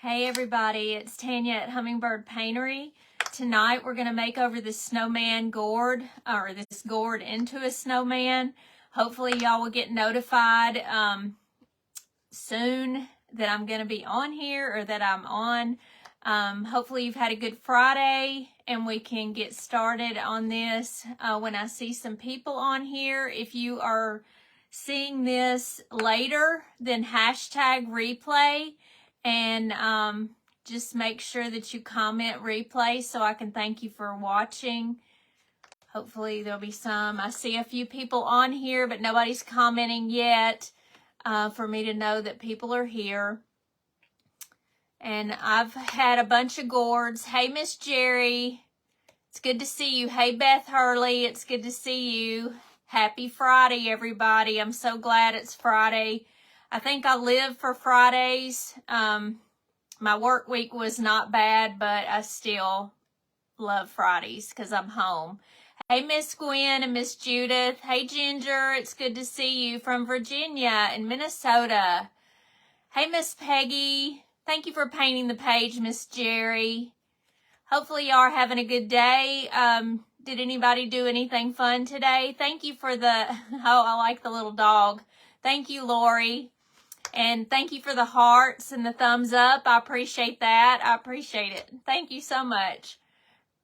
Hey everybody, it's Tanya at Hummingbird Paintery. Tonight we're going to make over this snowman gourd, or this gourd into a snowman. Hopefully y'all will get notified soon that I'm going to be on here, or that I'm on. Hopefully you've had a good Friday and we can get started on this when I see some people on here. If you are seeing this later, then hashtag replay. And just make sure that you comment replay so I can thank you for watching. Hopefully there'll be some. I see a few people on here, but nobody's commenting yet for me to know that people are here. And I've had a bunch of gourds. Hey, Miss Jerry. It's good to see you. Hey, Beth Hurley. It's good to see you. Happy Friday, everybody. I'm so glad it's Friday. I think I live for Fridays. My work week was not bad, but I still love Fridays because I'm home. Hey, Miss Gwen and Miss Judith. Hey, Ginger. It's good to see you from Virginia and Minnesota. Hey, Miss Peggy. Thank you for painting the page, Miss Jerry. Hopefully y'all are having a good day. Did anybody do anything fun today? Thank you for the, oh, I like the little dog. Thank you, Lori. And thank you for the hearts and the thumbs up. I appreciate that. I appreciate it. Thank you so much.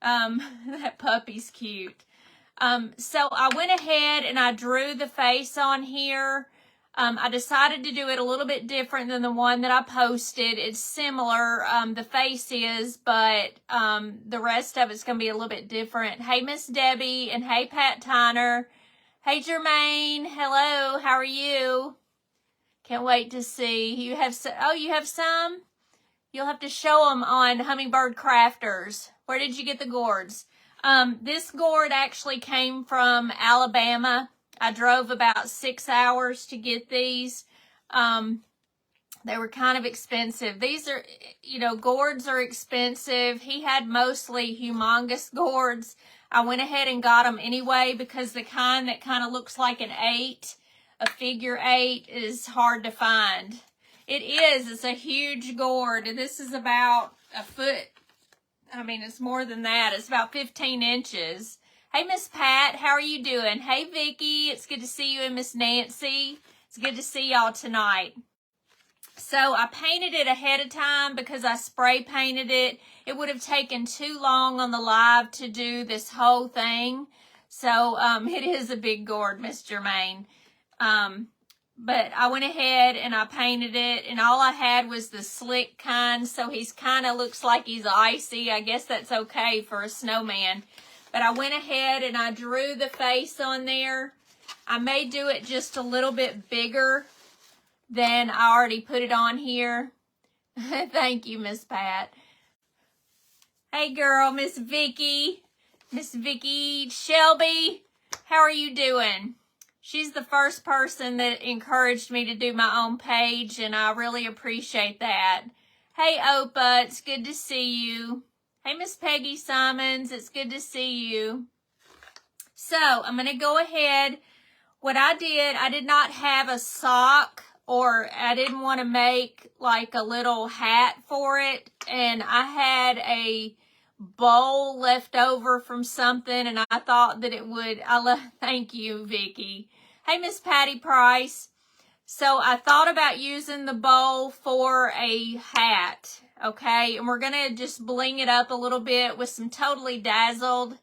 That puppy's cute. So I went ahead and I drew the face on here. I decided to do it a little bit different than the one that I posted. It's similar, the face is, but the rest of it's going to be a little bit different. Hey, Miss Debbie, and hey, Pat Tyner. Hey, Jermaine. Hello, how are you? Can't wait to see. You have you have some? You'll have to show them on Hummingbird Crafters. Where did you get the gourds? This gourd actually came from Alabama. I drove about 6 hours to get these. They were kind of expensive. These are, gourds are expensive. He had mostly humongous gourds. I went ahead and got them anyway because the kind that kind of looks like an 8, a figure 8, is hard to find. It is. It's a huge gourd. This is about a foot. I mean, it's more than that. It's about 15 inches. Hey, Miss Pat, how are you doing? Hey, Vicky, it's good to see you, and Miss Nancy. It's good to see y'all tonight. So I painted it ahead of time because I spray painted it. It would have taken too long on the live to do this whole thing. So it is a big gourd, Miss Jermaine. But I went ahead and I painted it, and all I had was the slick kind, so he's kind of looks like he's icy. I guess that's okay for a snowman. But I went ahead and I drew the face on there. I may do it just a little bit bigger than I already put it on here. Thank you, Miss Pat. Hey, girl, Miss Vicky. Miss Vicky Shelby, how are you doing? She's the first person that encouraged me to do my own page, and I really appreciate that. Hey, Opa, it's good to see you. Hey, Miss Peggy Simons, it's good to see you. So, I'm going to go ahead. What I did not have a sock, or I didn't want to make like a little hat for it. And I had a bowl left over from something, and I thought that it would, thank you, Vicky. Hey, Miss Patty Price. So I thought about using the bowl for a hat, okay? And we're going to just bling it up a little bit with some Totally Dazzled.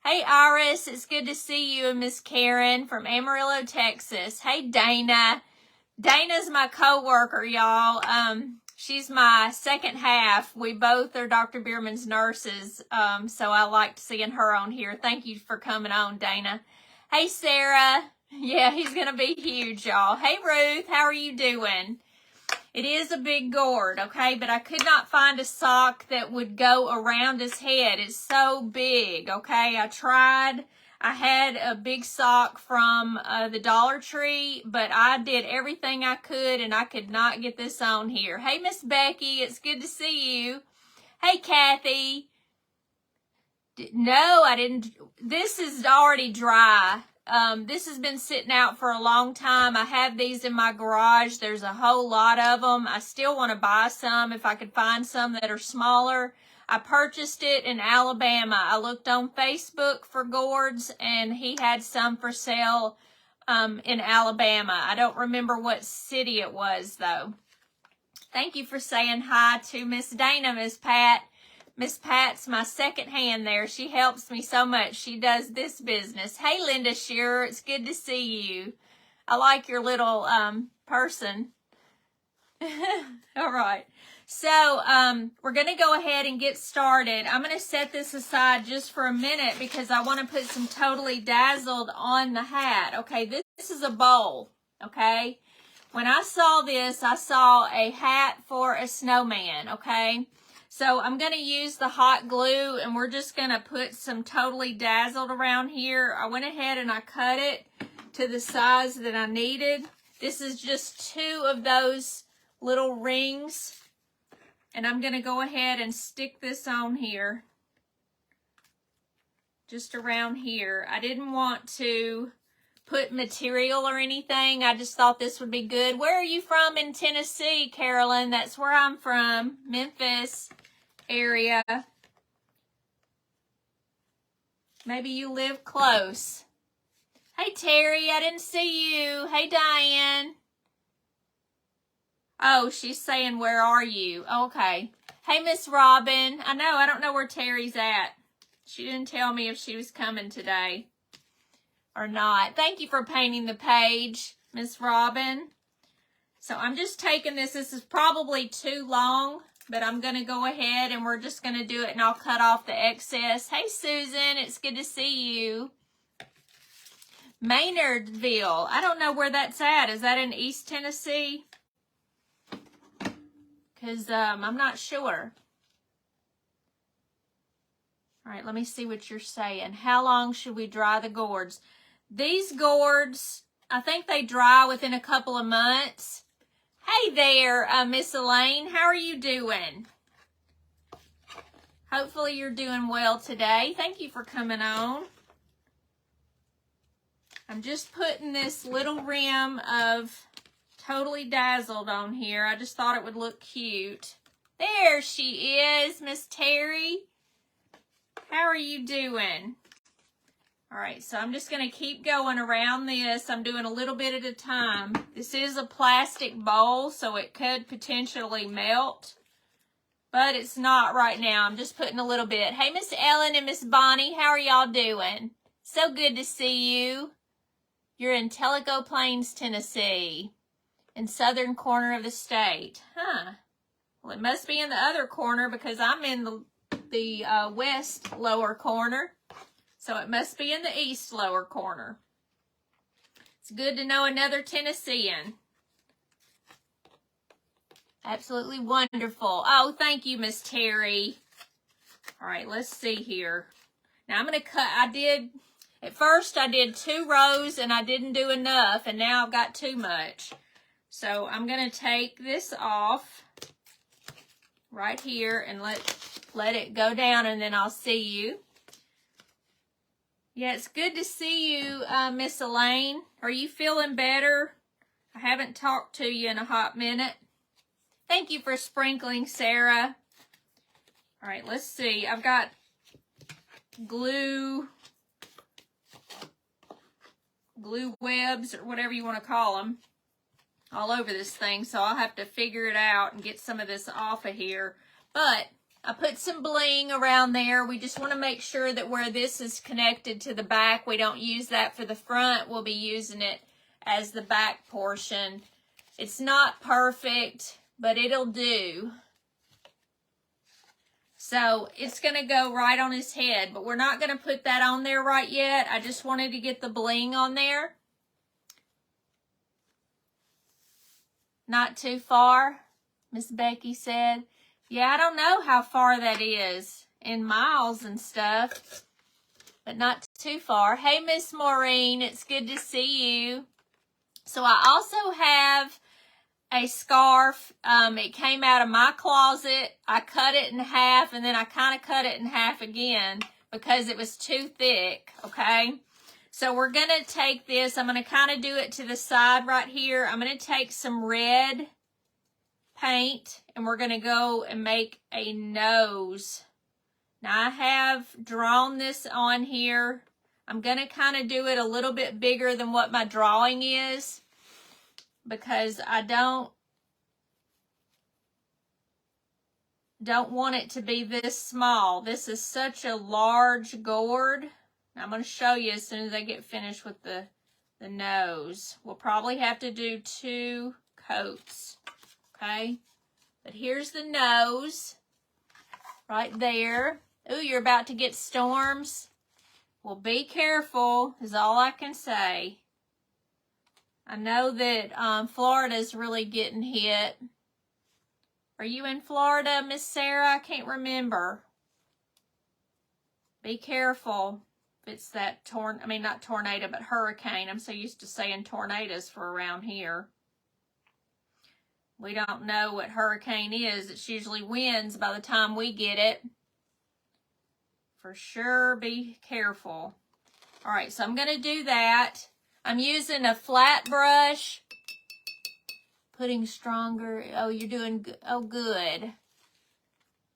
Hey, Iris, it's good to see you, and Miss Karen from Amarillo, Texas. Hey, Dana. Dana's my co-worker, y'all. She's my second half. We both are Dr. Bierman's nurses, so I liked seeing her on here. Thank you for coming on, Dana. Hey, Sarah. Yeah, he's going to be huge, y'all. Hey, Ruth, how are you doing? It is a big gourd, okay, but I could not find a sock that would go around his head. It's so big, okay? I tried. I had a big sock from the Dollar Tree, but I did everything I could, and I could not get this on here. Hey, Miss Becky, it's good to see you. Hey, Kathy. No, I didn't. This is already dry. this has been sitting out for a long time. I have these in my garage. There's a whole lot of them. I still want to buy some if I could find some that are smaller. I purchased it in Alabama. I looked on Facebook for gourds, and he had some for sale in Alabama. I don't remember what city it was, though. Thank you for saying hi to Miss Dana, Miss Pat. Miss Pat's my second hand there. She helps me so much. She does this business. Hey, Linda Shearer, it's good to see you. I like your little person. All right. So we're going to go ahead and get started. I'm going to set this aside just for a minute because I want to put some Totally Dazzled on the hat. Okay, this is a bowl, okay? When I saw this, I saw a hat for a snowman, okay? So I'm going to use the hot glue, and we're just going to put some Totally Dazzled around here. I went ahead and I cut it to the size that I needed. This is just 2 of those little rings. And I'm going to go ahead and stick this on here. Just around here. I didn't want to put material or anything. I just thought this would be good. Where are you from in Tennessee, Carolyn? That's where I'm from. Memphis area. Maybe you live close. Hey, Terry, I didn't see you. Hey, Diane. Oh, she's saying, where are you? Okay. Hey, Miss Robin. I don't know where Terry's at. She didn't tell me if she was coming today or not. Thank you for painting the page, Miss Robin. So I'm just taking this. This is probably too long, but I'm going to go ahead and we're just going to do it, and I'll cut off the excess. Hey, Susan. It's good to see you. Maynardville. I don't know where that's at. Is that in East Tennessee? Because I'm not sure. All right, let me see what you're saying. How long should we dry the gourds? These gourds, I think they dry within a couple of months. Hey there, Miss Elaine. How are you doing? Hopefully you're doing well today. Thank you for coming on. I'm just putting this little rim of Totally Dazzled on here. I just thought it would look cute. There she is, Miss Terry. How are you doing? All right, so I'm just going to keep going around this. I'm doing a little bit at a time. This is a plastic bowl, so it could potentially melt, but it's not right now. I'm just putting a little bit. Hey, Miss Ellen and Miss Bonnie, how are y'all doing? So good to see you. You're in Tellico Plains, Tennessee. In southern corner of the state. Huh. Well, it must be in the other corner because I'm in the west lower corner. So it must be in the east lower corner. It's good to know another Tennessean. Absolutely wonderful. Oh, thank you, Miss Terry. All right, let's see here. Now I'm going to cut. At first I did 2 rows and I didn't do enough, and now I've got too much. So I'm going to take this off right here and let it go down, and then I'll see you. Yeah, it's good to see you, Miss Elaine. Are you feeling better? I haven't talked to you in a hot minute. Thank you for sprinkling, Sarah. All right, let's see. I've got glue webs, or whatever you want to call them, all over this thing, so I'll have to figure it out and get some of this off of here. But I put some bling around there. We just want to make sure that where this is connected to the back, we don't use that for the front. We'll be using it as the back portion. It's not perfect, but it'll do. So it's going to go right on his head, but we're not going to put that on there right yet. I just wanted to get the bling on there. Not too far, Miss Becky said. Yeah, I don't know how far that is in miles and stuff, but not too far. Hey, Miss Maureen, it's good to see you. So I also have a scarf. It came out of my closet. I cut it in half, and then I kind of cut it in half again because it was too thick, okay? So we're going to take this, I'm going to kind of do it to the side right here. I'm going to take some red paint and we're going to go and make a nose. Now I have drawn this on here. I'm going to kind of do it a little bit bigger than what my drawing is because I don't want it to be this small. This is such a large gourd. I'm going to show you as soon as I get finished with the nose. We'll probably have to do 2 coats, okay? But here's the nose right there. Ooh, you're about to get storms. Well, be careful is all I can say. I know that Florida's really getting hit. Are you in Florida, Miss Sarah? I can't remember. Be careful. It's that not tornado, but hurricane. I'm so used to saying tornadoes for around here. We don't know what hurricane is. It's usually winds by the time we get it. For sure, be careful. All right, so I'm going to do that. I'm using a flat brush. Putting stronger. Oh, you're doing good. Oh, good.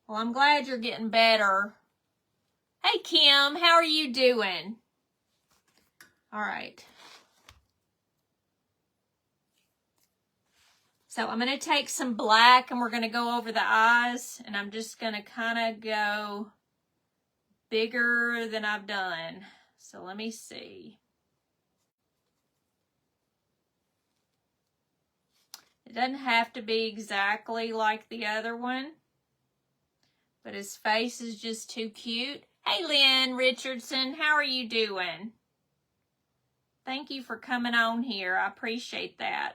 Well, I'm glad you're getting better. Hey, Kim, how are you doing? All right. So I'm going to take some black and we're going to go over the eyes. And I'm just going to kind of go bigger than I've done. So let me see. It doesn't have to be exactly like the other one. But his face is just too cute. Hey, Lynn Richardson, how are you doing? Thank you for coming on here. I appreciate that.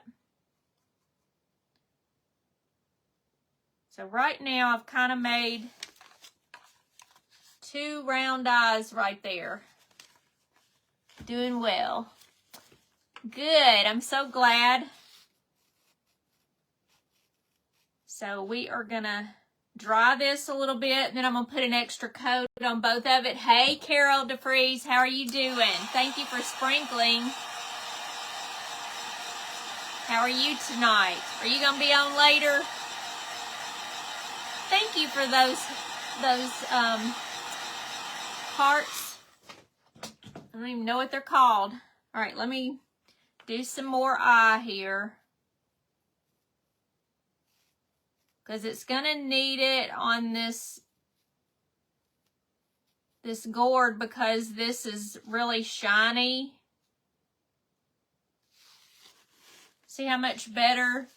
So right now I've kind of made 2 round eyes right there. Doing well. Good. I'm so glad. So we are going to dry this a little bit, and then I'm going to put an extra coat on both of it. Hey, Carol DeFries, how are you doing? Thank you for sprinkling. How are you tonight? Are you going to be on later? Thank you for those hearts. I don't even know what they're called. All right, let me do some more eye here. Because it's going to need it on this gourd because this is really shiny. See how much better?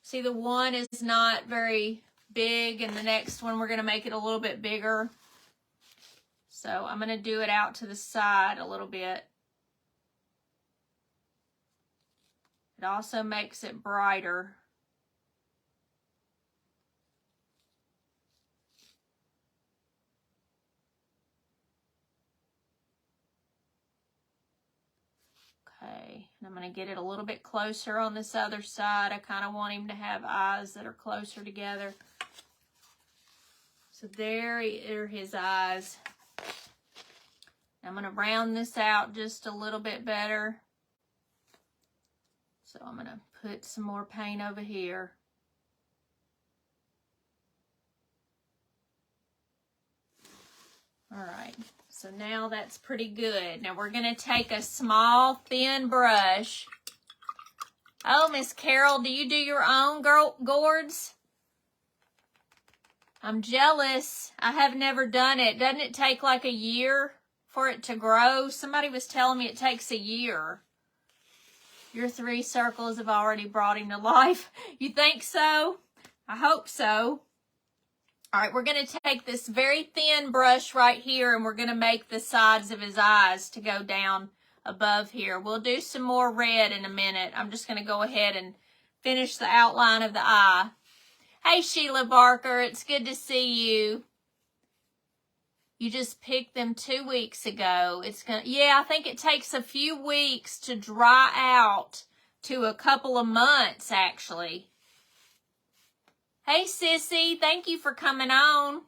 See, the one is not very big and the next one we're going to make it a little bit bigger. So I'm going to do it out to the side a little bit. It also makes it brighter. Okay, and I'm going to get it a little bit closer on this other side. I kind of want him to have eyes that are closer together. So there are his eyes. I'm going to round this out just a little bit better. So I'm going to put some more paint over here. All right. So now that's pretty good. Now we're going to take a small, thin brush. Oh, Miss Carol, do you do your own gourds? I'm jealous. I have never done it. Doesn't it take like a year for it to grow? Somebody was telling me it takes a year. Your 3 circles have already brought him to life. You think so? I hope so. All right, we're going to take this very thin brush right here and we're going to make the sides of his eyes to go down above here. We'll do some more red in a minute. I'm just going to go ahead and finish the outline of the eye. Hey, Sheila Barker, it's good to see you. You just picked them 2 weeks ago. Yeah, I think it takes a few weeks to dry out to a couple of months, actually. Hey, Sissy, thank you for coming on.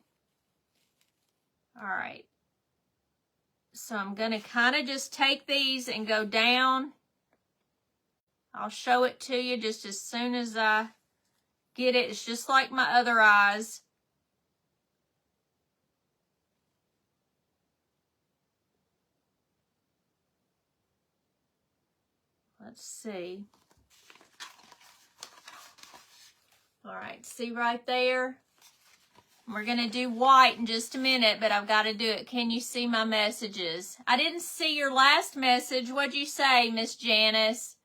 All right. So I'm going to kind of just take these and go down. I'll show it to you just as soon as I get it. It's just like my other eyes. Let's see. All right, see right there? We're going to do white in just a minute, but I've got to do it. Can you see my messages? I didn't see your last message. What'd you say, Miss Janice?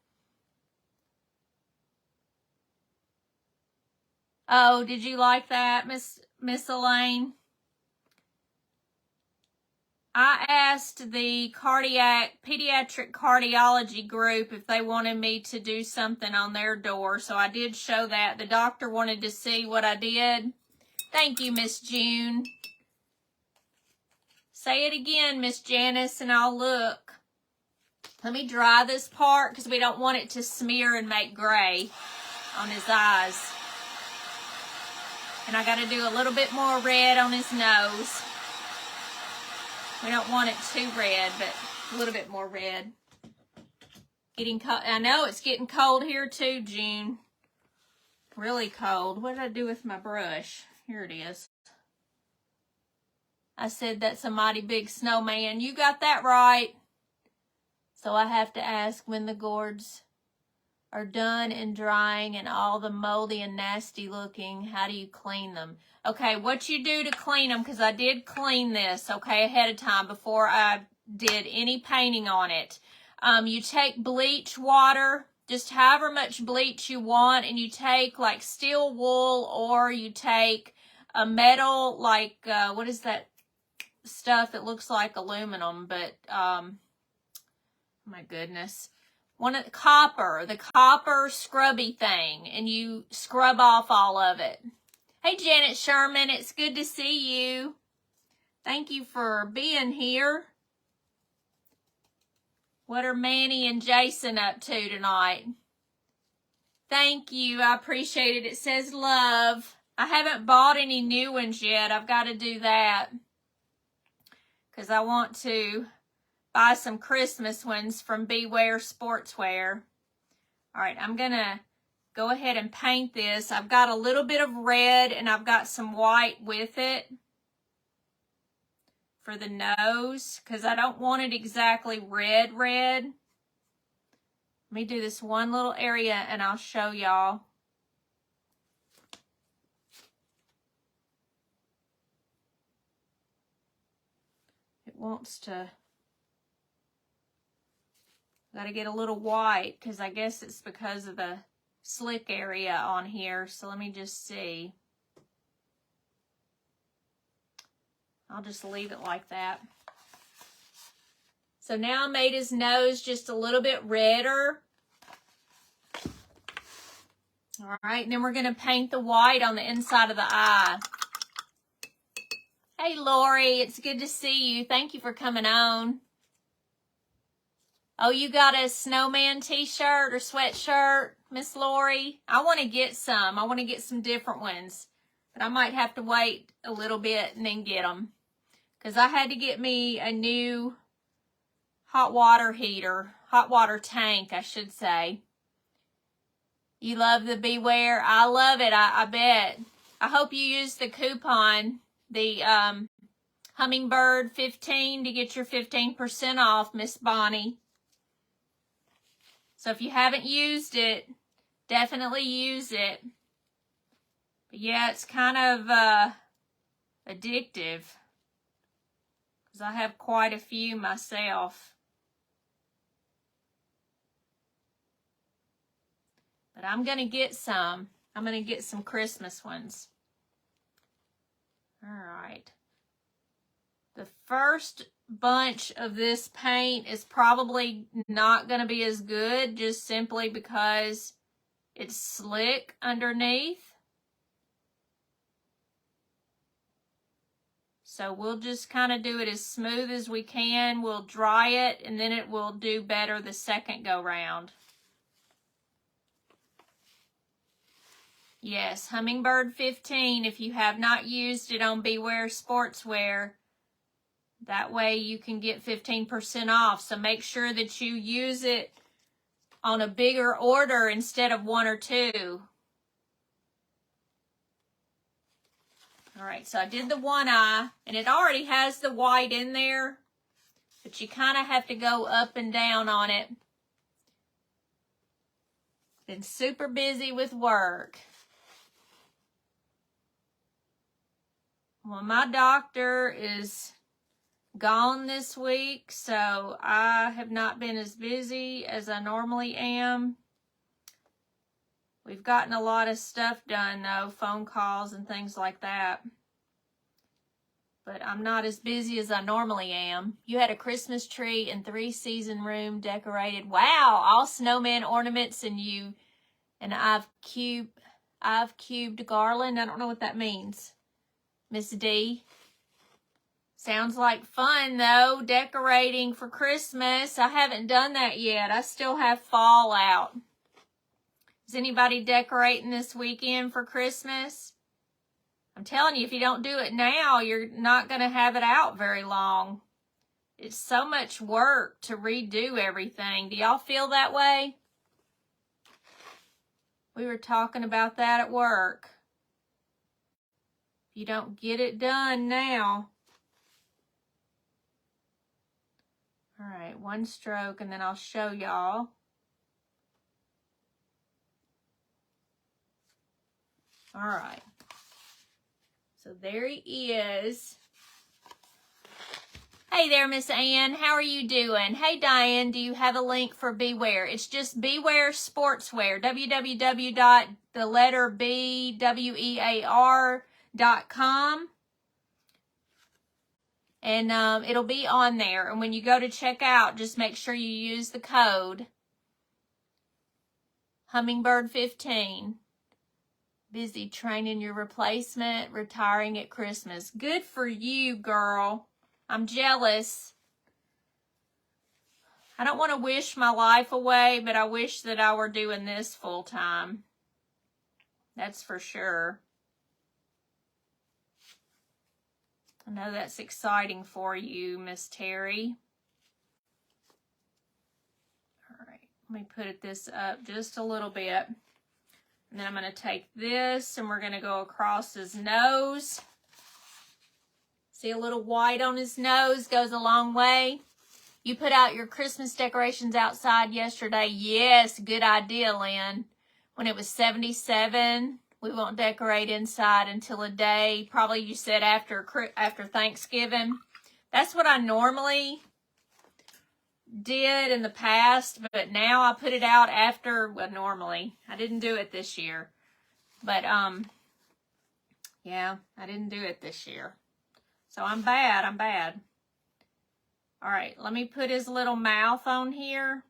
Oh, did you like that, Miss Elaine? I asked the pediatric cardiology group if they wanted me to do something on their door, so I did show that. The doctor wanted to see what I did. Thank you, Miss June. Say it again, Miss Janice, and I'll look. Let me dry this part because we don't want it to smear and make gray on his eyes. And I got to do a little bit more red on his nose. We don't want it too red, but a little bit more red. Getting cold. I know it's getting cold here too, June. Really cold. What did I do with my brush? Here it is. I said that's a mighty big snowman. You got that right. So I have to ask when the gourds are done and drying and all the moldy and nasty looking, how do you clean them? Okay, what you do to clean them, because I did clean this, okay, ahead of time before I did any painting on it. You take bleach water, just however much bleach you want, and you take like steel wool, or you take a metal, like, what is that stuff? It looks like aluminum, but, my goodness. The copper scrubby thing, and you scrub off all of it. Hey, Janet Sherman, it's good to see you. Thank you for being here. What are Manny and Jason up to tonight? Thank you, I appreciate it. It says love. I haven't bought any new ones yet. I've got to do that because I want to buy some Christmas ones from Beware Sportswear. All right, I'm going to go ahead and paint this. I've got a little bit of red and I've got some white with it for the nose because I don't want it exactly red. Let me do this one little area and I'll show y'all. It wants to... Got to get a little white because I guess it's because of the slick area on here. So let me just see. I'll just leave it like that. So now I made his nose just a little bit redder. All right, and then we're going to paint the white on the inside of the eye. Hey, Lori, it's good to see you. Thank you for coming on. Oh, you got a snowman t-shirt or sweatshirt, Miss Lori? I want to get some. I want to get some different ones. But I might have to wait a little bit and then get them. Because I had to get me a new hot water heater. Hot water tank, I should say. You love the Beware? I love it, I bet. I hope you use the coupon, the Hummingbird 15 to get your 15% off, Miss Bonnie. So if you haven't used it, definitely use it. But yeah, it's kind of addictive because I have quite a few myself. But I'm going to get some. I'm going to get some Christmas ones. All right. The first bunch of this paint is probably not going to be as good just simply because it's slick underneath. So we'll just kind of do it as smooth as we can. We'll dry it and then it will do better the second go round. Yes, Hummingbird 15. If you have not used it on Beware Sportswear, That way you can get 15% off. So make sure that you use it on a bigger order instead of 1 or 2. All right, so I did the one eye, and it already has the white in there, but you kind of have to go up and down on it. Been super busy with work. Well, my doctor is gone this week, so I have not been as busy as I normally am. We've gotten a lot of stuff done, though, phone calls and things like that. But I'm not as busy as I normally am. You had a Christmas tree and 3-season room decorated. Wow, all snowman ornaments, and I've cubed garland. I don't know what that means. Miss D. Sounds like fun, though, decorating for Christmas. I haven't done that yet. I still have fall out. Is anybody decorating this weekend for Christmas? I'm telling you, if you don't do it now, you're not going to have it out very long. It's so much work to redo everything. Do y'all feel that way? We were talking about that at work. If you don't get it done now. All right, 1 stroke, and then I'll show y'all. All right. So there he is. Hey there, Miss Ann. How are you doing? Hey, Diane, do you have a link for Beware? It's just Beware Sportswear. www.BWEAR.com. And it'll be on there. And when you go to check out, just make sure you use the code Hummingbird15. Busy training your replacement, retiring at Christmas. Good for you, girl. I'm jealous. I don't want to wish my life away, but I wish that I were doing this full time. That's for sure. I know that's exciting for you, Miss Terry. All right, let me put this up just a little bit. And then I'm going to take this and we're going to go across his nose. See a little white on his nose goes a long way. You put out your Christmas decorations outside yesterday. Yes, good idea, Lynn. When it was 77, we won't decorate inside until a day. Probably you said after Thanksgiving. That's what I normally did in the past, but now I put it out after, well, normally. I didn't do it this year. But, yeah, I didn't do it this year. So I'm bad. All right, let me put his little mouth on here.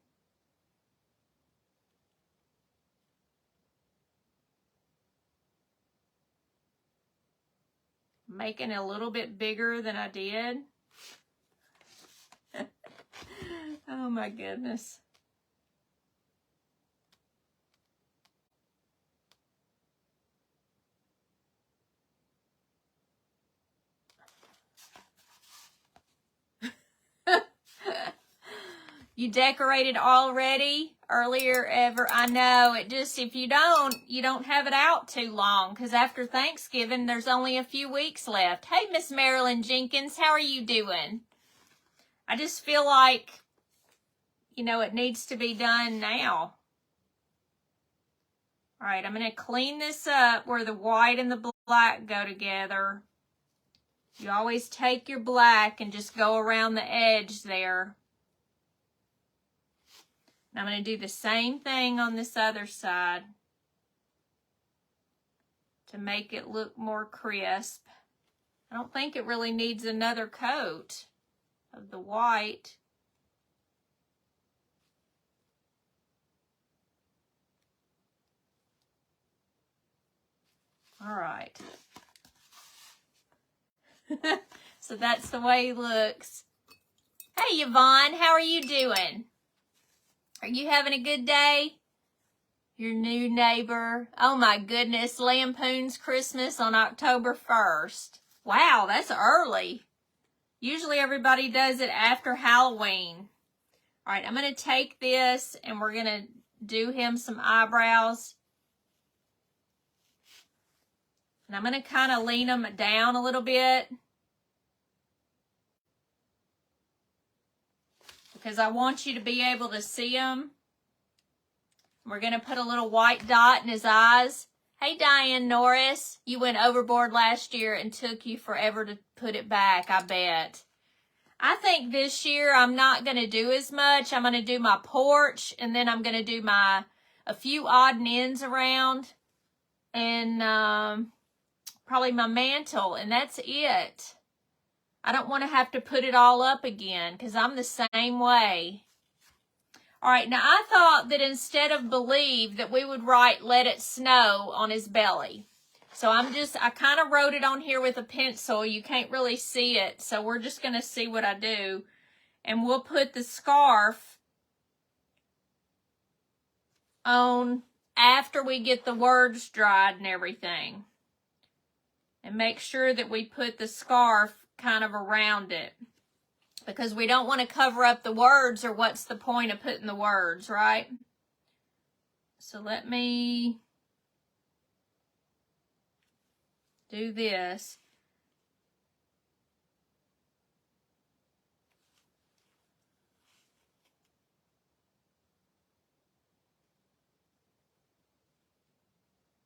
Making it a little bit bigger than I did. Oh my goodness. You decorated already? Earlier ever? I know. It just, if you don't have it out too long, because after Thanksgiving, there's only a few weeks left. Hey, Miss Marilyn Jenkins, how are you doing? I just feel like, it needs to be done now. All right, I'm going to clean this up where the white and the black go together. You always take your black and just go around the edge there. And I'm going to do the same thing on this other side to make it look more crisp. I don't think it really needs another coat of the white. All right. So that's the way he looks. Hey, Yvonne, how are you doing? Are you having a good day? Your new neighbor. Oh my goodness, Lampoon's Christmas on October 1st. Wow, that's early. Usually everybody does it after Halloween. All right, I'm going to take this and we're going to do him some eyebrows. And I'm going to kind of lean them down a little bit, because I want you to be able to see them. We're going to put a little white dot in his eyes. Hey, Diane Norris, you went overboard last year and took you forever to put it back, I bet. I think this year I'm not going to do as much. I'm going to do my porch, and then I'm going to do a few odd and ends around, and probably my mantle, and that's it. I don't want to have to put it all up again, because I'm the same way. All right, now I thought that instead of believe that we would write let it snow on his belly. So I kind of wrote it on here with a pencil. You can't really see it, so we're just going to see what I do. And we'll put the scarf on after we get the words dried and everything. And make sure that we put the scarf kind of around it, because we don't want to cover up the words, or what's the point of putting the words, right? So let me do this.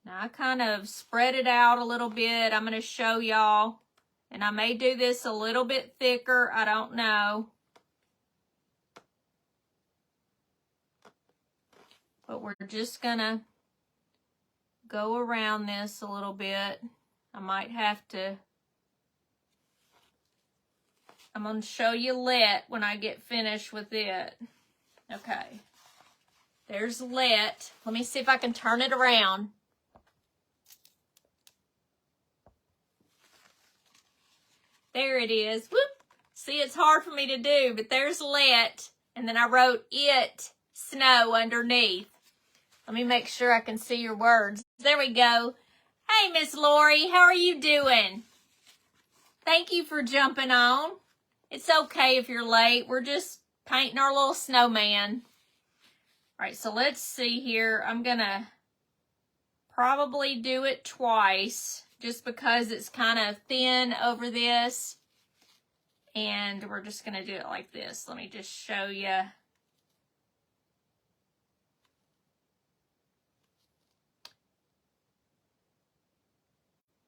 Now I kind of spread it out a little bit. I'm going to show y'all. And I may do this a little bit thicker. I don't know. But we're just going to go around this a little bit. I might have to. I'm going to show you let when I get finished with it. Okay. There's let. Let me see if I can turn it around. There it is. Whoop. See, it's hard for me to do, but there's let. And then I wrote it, snow, underneath. Let me make sure I can see your words. There we go. Hey, Miss Lori, how are you doing? Thank you for jumping on. It's okay if you're late. We're just painting our little snowman. All right, so let's see here. I'm going to probably do it twice, just because it's kind of thin over this. And we're just going to do it like this. Let me just show you.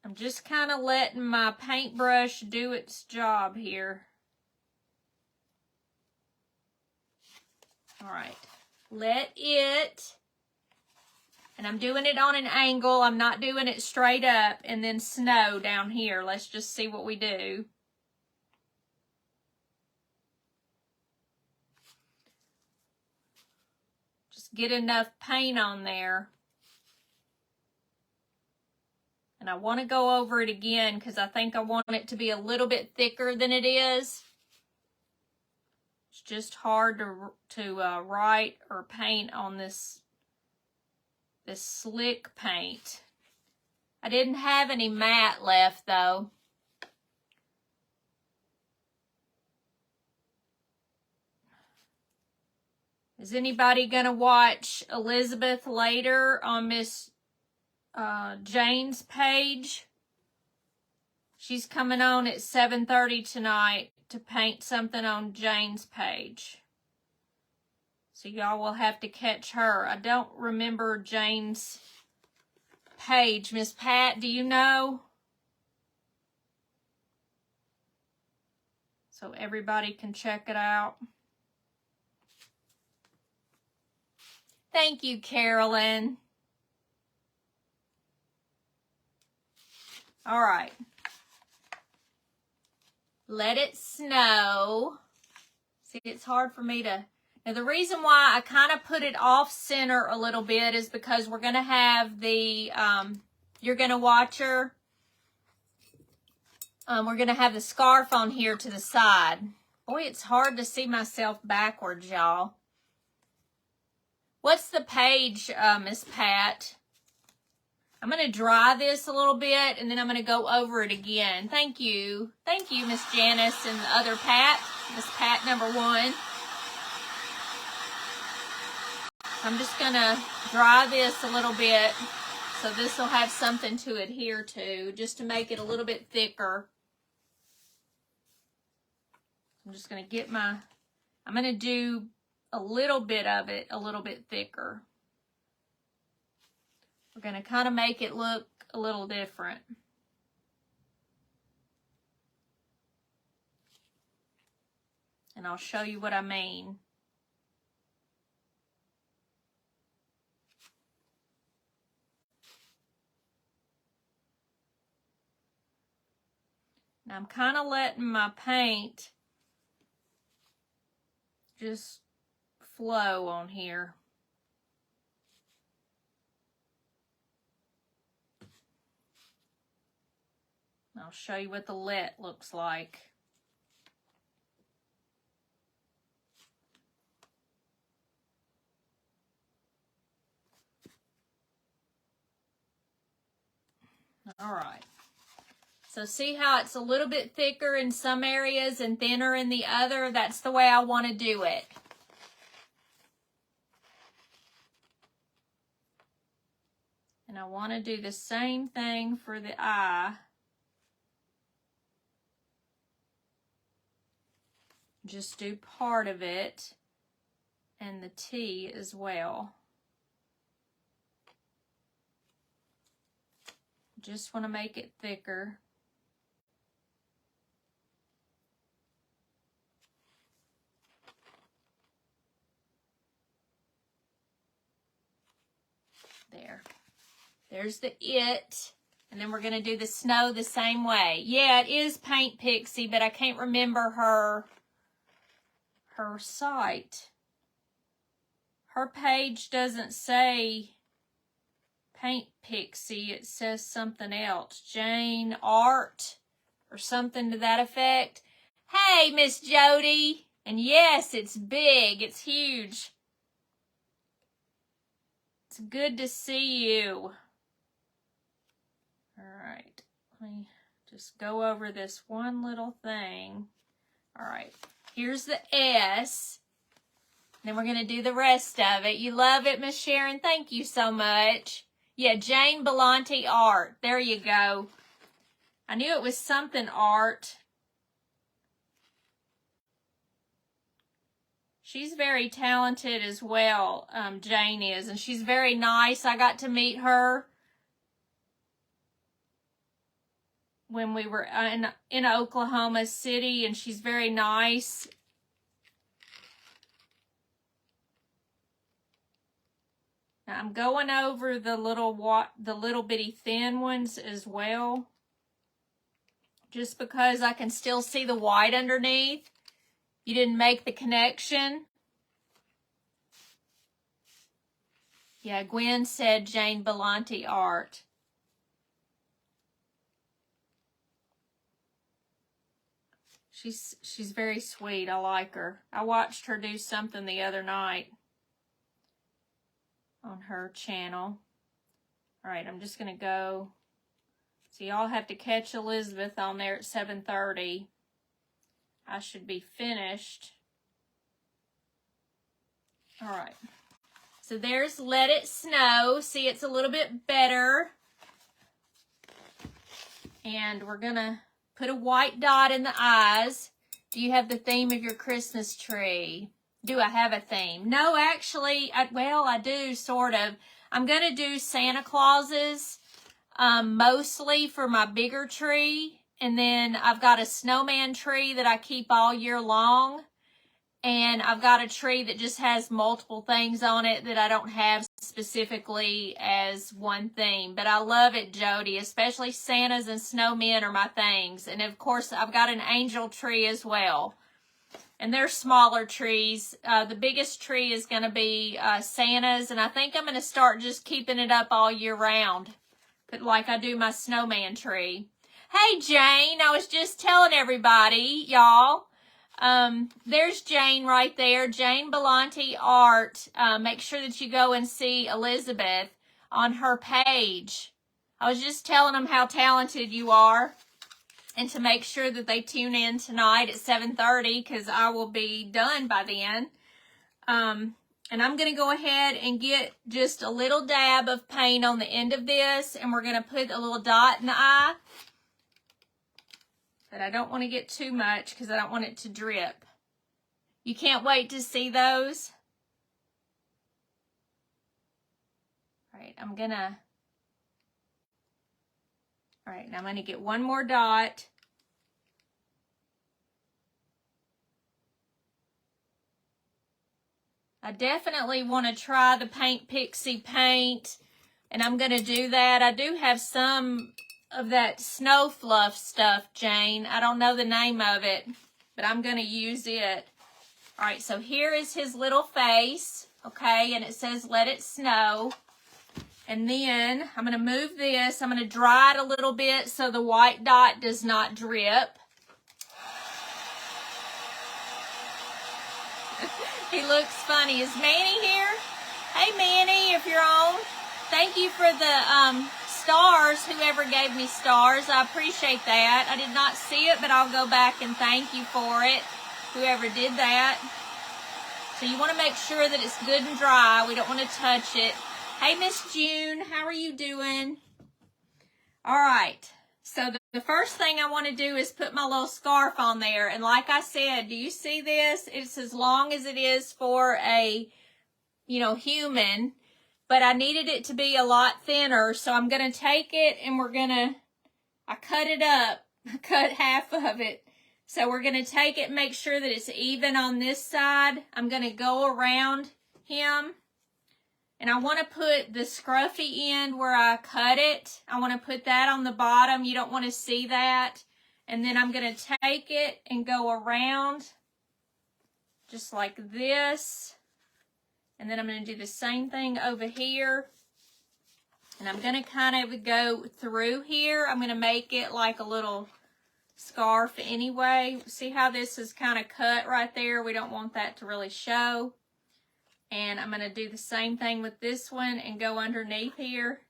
I'm just kind of letting my paintbrush do its job here. All right. Let it. And I'm doing it on an angle. I'm not doing it straight up. And then snow down here. Let's just see what we do. Just get enough paint on there. And I want to go over it again because I think I want it to be a little bit thicker than it is. It's just hard to write or paint on this slick paint. I didn't have any matte left though. Is anybody gonna watch Elizabeth later on Miss Jane's page? She's coming on at 7:30 tonight to paint something on Jane's page. So y'all will have to catch her. I don't remember Jane's page. Miss Pat, do you know? So everybody can check it out. Thank you, Carolyn. All right. Let it snow. See, it's hard for me to... Now, the reason why I kind of put it off center a little bit is because we're going to have the... you're going to watch her. We're going to have the scarf on here to the side. Boy, it's hard to see myself backwards, y'all. What's the page, Miss Pat? I'm going to dry this a little bit, and then I'm going to go over it again. Thank you. Thank you, Miss Janice and the other Pat. Miss Pat number 1. I'm just going to dry this a little bit so this will have something to adhere to, just to make it a little bit thicker. I'm just going to get my, I'm going to do a little bit of it a little bit thicker. We're going to kind of make it look a little different. And I'll show you what I mean. Now I'm kind of letting my paint just flow on here. I'll show you what the let looks like. All right. So see how it's a little bit thicker in some areas and thinner in the other? That's the way I want to do it. And I want to do the same thing for the eye. Just do part of it and the T as well. Just want to make it thicker. There. There's the it. And then we're going to do the snow the same way. Yeah, it is Paint Pixie, but I can't remember her site. Her page doesn't say Paint Pixie. It says something else. Jane Art or something to that effect. Hey, Miss Jody. And yes, it's big. It's huge. It's good to see you. All right. Let me just go over this one little thing. All right. Here's the S. Then we're going to do the rest of it. You love it, Miss Sharon? Thank you so much. Yeah, Jane Belanti Art. There you go. I knew it was something art. She's very talented as well, Jane is, and she's very nice. I got to meet her when we were in Oklahoma City, and she's very nice. Now I'm going over the little bitty thin ones as well, just because I can still see the white underneath. You didn't make the connection. Yeah, Gwen said Jane Belanti Art. She's very sweet. I like her. I watched her do something the other night on her channel. All right, I'm just going to go. So y'all have to catch Elizabeth on there at 7:30. I should be finished. All right. So there's Let It Snow. See, it's a little bit better. And we're going to put a white dot in the eyes. Do you have the theme of your Christmas tree? Do I have a theme? No, actually, I do, sort of. I'm going to do Santa Clauses mostly for my bigger tree. And then I've got a snowman tree that I keep all year long. And I've got a tree that just has multiple things on it that I don't have specifically as one theme. But I love it, Jody, especially Santas and snowmen are my things. And of course, I've got an angel tree as well. And they're smaller trees. The biggest tree is going to be Santa's. And I think I'm going to start just keeping it up all year round, but like I do my snowman tree. Hey, Jane, I was just telling everybody, y'all. There's Jane right there, Jane Belanti Art. Make sure that you go and see Elizabeth on her page. I was just telling them how talented you are, and to make sure that they tune in tonight at 7:30 because I will be done by then. And I'm going to go ahead and get just a little dab of paint on the end of this, and we're going to put a little dot in the eye. But I don't want to get too much because I don't want it to drip. You can't wait to see those. All right, now I'm going to get one more dot. I definitely want to try the Paint Pixie paint, and I'm going to do that. I do have some of that snow fluff stuff, Jane. I don't know the name of it, but I'm going to use it. All right, so here is his little face, okay, and it says, "Let it snow." And then I'm going to move this. I'm going to dry it a little bit so the white dot does not drip. He looks funny. Is Manny here? Hey, Manny, if you're on. Thank you for the stars, whoever gave me stars. I appreciate that. I did not see it, but I'll go back and thank you for it, whoever did that. So you want to make sure that it's good and dry. We don't want to touch it. Hey, Miss June, how are you doing? All right, so the first thing I want to do is put my little scarf on there. And like I said, do you see this? It's as long as it is for a, human. But I needed it to be a lot thinner. So I'm going to take it and I cut it up. I cut half of it. So we're going to take it and make sure that it's even on this side. I'm going to go around him. And I want to put the scruffy end where I cut it. I want to put that on the bottom. You don't want to see that. And then I'm going to take it and go around just like this. And then I'm going to do the same thing over here. And I'm going to kind of go through here. I'm going to make it like a little scarf anyway. See how this is kind of cut right there? We don't want that to really show. And I'm going to do the same thing with this one and go underneath here.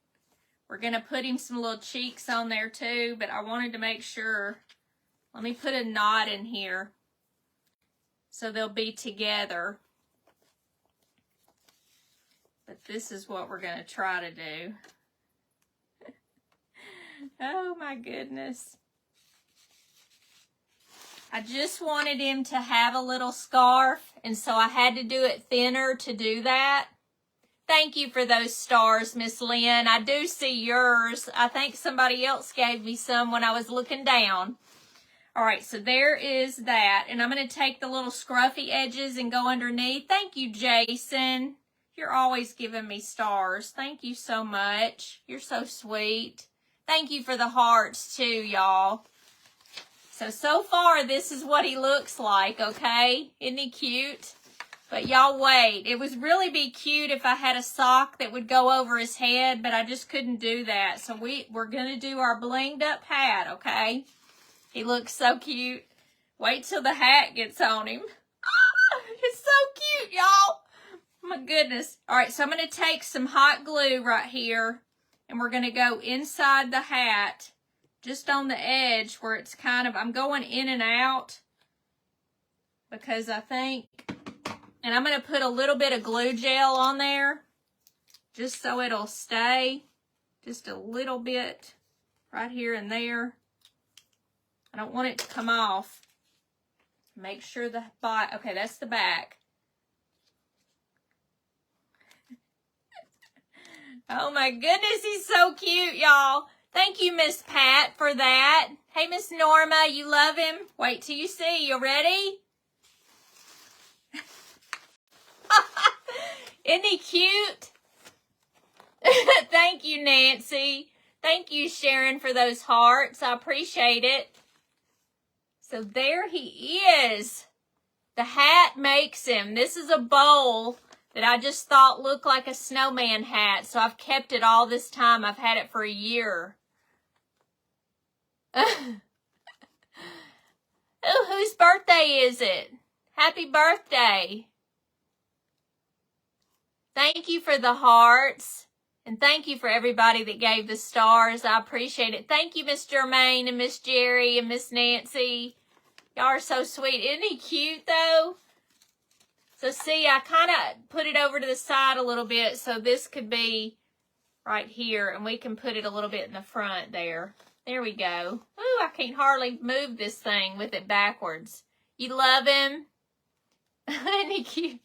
We're going to put him some little cheeks on there too, but I wanted to make sure. Let me put a knot in here so they'll be together. But this is what we're going to try to do. Oh my goodness. I just wanted him to have a little scarf, and so I had to do it thinner to do that. Thank you for those stars, Miss Lynn. I do see yours. I think somebody else gave me some when I was looking down. All right, so there is that. And I'm going to take the little scruffy edges and go underneath. Thank you, Jason. You're always giving me stars. Thank you so much. You're so sweet. Thank you for the hearts too, y'all. So far, this is what he looks like, okay? Isn't he cute? But y'all wait. It would really be cute if I had a sock that would go over his head, but I just couldn't do that. So we're going to do our blinged up hat, okay? He looks so cute. Wait till the hat gets on him. It's so cute, y'all. My goodness. All right, so I'm going to take some hot glue right here, and we're going to go inside the hat. Just on the edge where it's kind of, I'm going in and out because I think, and I'm going to put a little bit of glue gel on there just so it'll stay. Just a little bit right here and there. I don't want it to come off. Make sure the bot, okay, that's the back. Oh my goodness, he's so cute, y'all. Thank you, Miss Pat, for that. Hey, Miss Norma, you love him? Wait till you see. You ready? Isn't he cute? Thank you, Nancy. Thank you, Sharon, for those hearts. I appreciate it. So there he is. The hat makes him. This is a bowl that I just thought looked like a snowman hat. So I've kept it all this time. I've had it for a year. Oh, whose birthday is it? Happy birthday. Thank you for the hearts. And thank you for everybody that gave the stars. I appreciate it. Thank you, Miss Germaine and Miss Jerry and Miss Nancy. Y'all are so sweet. Isn't he cute, though? So, see, I kind of put it over to the side a little bit, so this could be right here, and we can put it a little bit in the front there. There we go. Ooh, I can't hardly move this thing with it backwards. You love him? Isn't he cute?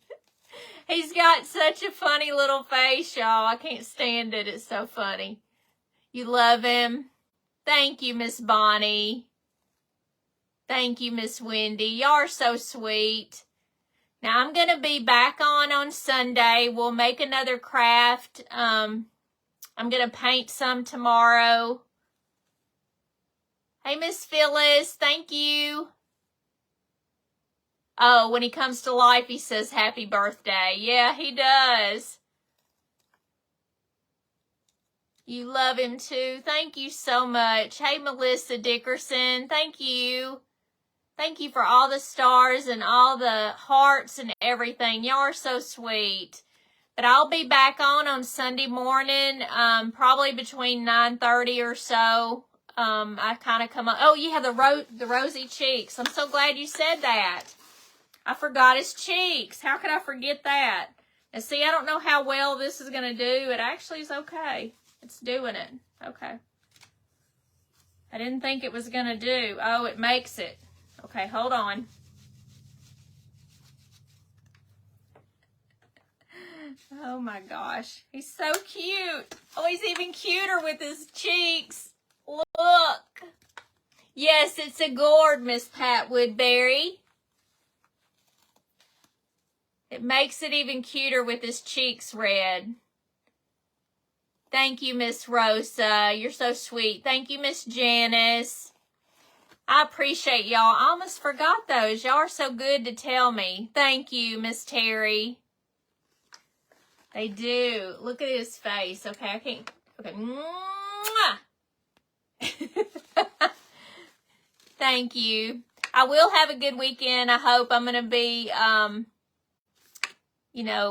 He's got such a funny little face, y'all. I can't stand it. It's so funny. You love him? Thank you, Miss Bonnie. Thank you, Miss Wendy. Y'all are so sweet. Now, I'm going to be back on Sunday. We'll make another craft. I'm going to paint some tomorrow. Hey, Miss Phyllis. Thank you. Oh, when he comes to life, he says happy birthday. Yeah, he does. You love him too. Thank you so much. Hey, Melissa Dickerson. Thank you. Thank you for all the stars and all the hearts and everything. Y'all are so sweet. But I'll be back on Sunday morning, probably between 9:30 or so. I kind of come up. Oh, yeah, the rosy cheeks. I'm so glad you said that. I forgot his cheeks. How could I forget that? And see, I don't know how well this is going to do. It actually is okay. It's doing it. Okay. I didn't think it was going to do. Oh, it makes it. Okay, hold on. Oh my gosh. He's so cute. Oh, he's even cuter with his cheeks. Look. Yes, it's a gourd, Miss Pat Woodbury. It makes it even cuter with his cheeks red. Thank you, Miss Rosa. You're so sweet. Thank you, Miss Janice. I appreciate y'all. I almost forgot those. Y'all are so good to tell me. Thank you, Miss Terry. They do. Look at his face. Okay, I can't. Okay. Thank you. I will have a good weekend. I hope I'm going to be,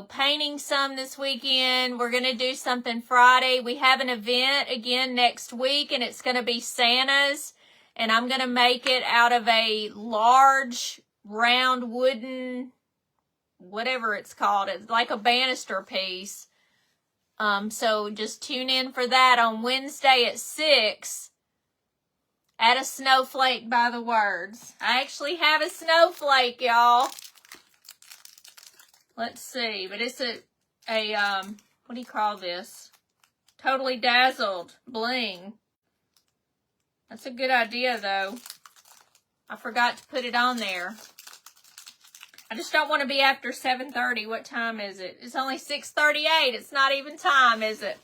painting some this weekend. We're going to do something Friday. We have an event again next week, and it's going to be Santa's. And I'm going to make it out of a large, round, wooden, whatever it's called. It's like a banister piece. So just tune in for that on Wednesday at 6. Add a snowflake by the words. I actually have a snowflake, y'all. Let's see. But it's a what do you call this? Totally Dazzled bling. That's a good idea, though. I forgot to put it on there. I just don't want to be after 7:30. What time is it? It's only 6:38. It's not even time, is it?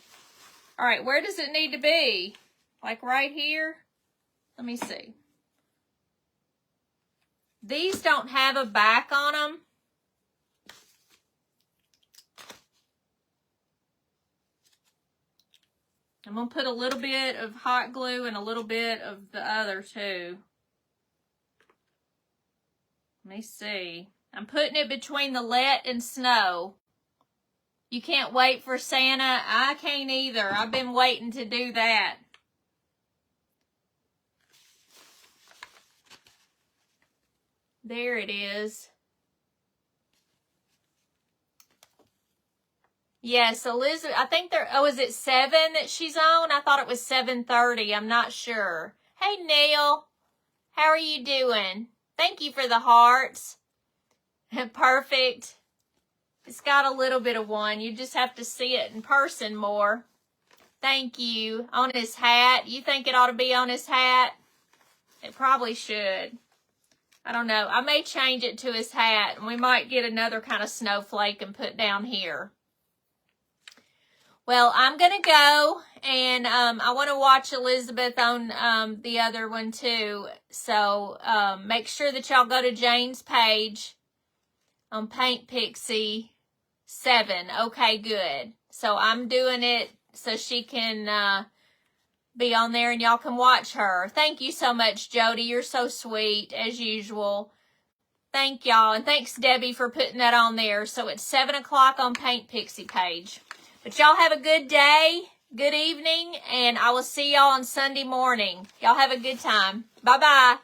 All right, where does it need to be? Like right here? Let me see. These don't have a back on them. I'm going to put a little bit of hot glue and a little bit of the other too. Let me see. I'm putting it between the let and snow. You can't wait for Santa. I can't either. I've been waiting to do that. There it is. Yes, Elizabeth, I think is it 7 that she's on? I thought it was 7:30. I'm not sure. Hey, Neil. How are you doing? Thank you for the hearts. Perfect. It's got a little bit of one. You just have to see it in person more. Thank you. On his hat. You think it ought to be on his hat? It probably should. I don't know. I may change it to his hat, and we might get another kind of snowflake and put down here. Well, I'm going to go, and I want to watch Elizabeth on the other one, too. So make sure that y'all go to Jane's page on Paint Pixie 7. Okay, good. So I'm doing it so she can be on there, and y'all can watch her. Thank you so much, Jody. You're so sweet, as usual. Thank y'all, and thanks, Debbie, for putting that on there. So it's 7 o'clock on Paint Pixie page. But y'all have a good day, good evening, and I will see y'all on Sunday morning. Y'all have a good time. Bye-bye.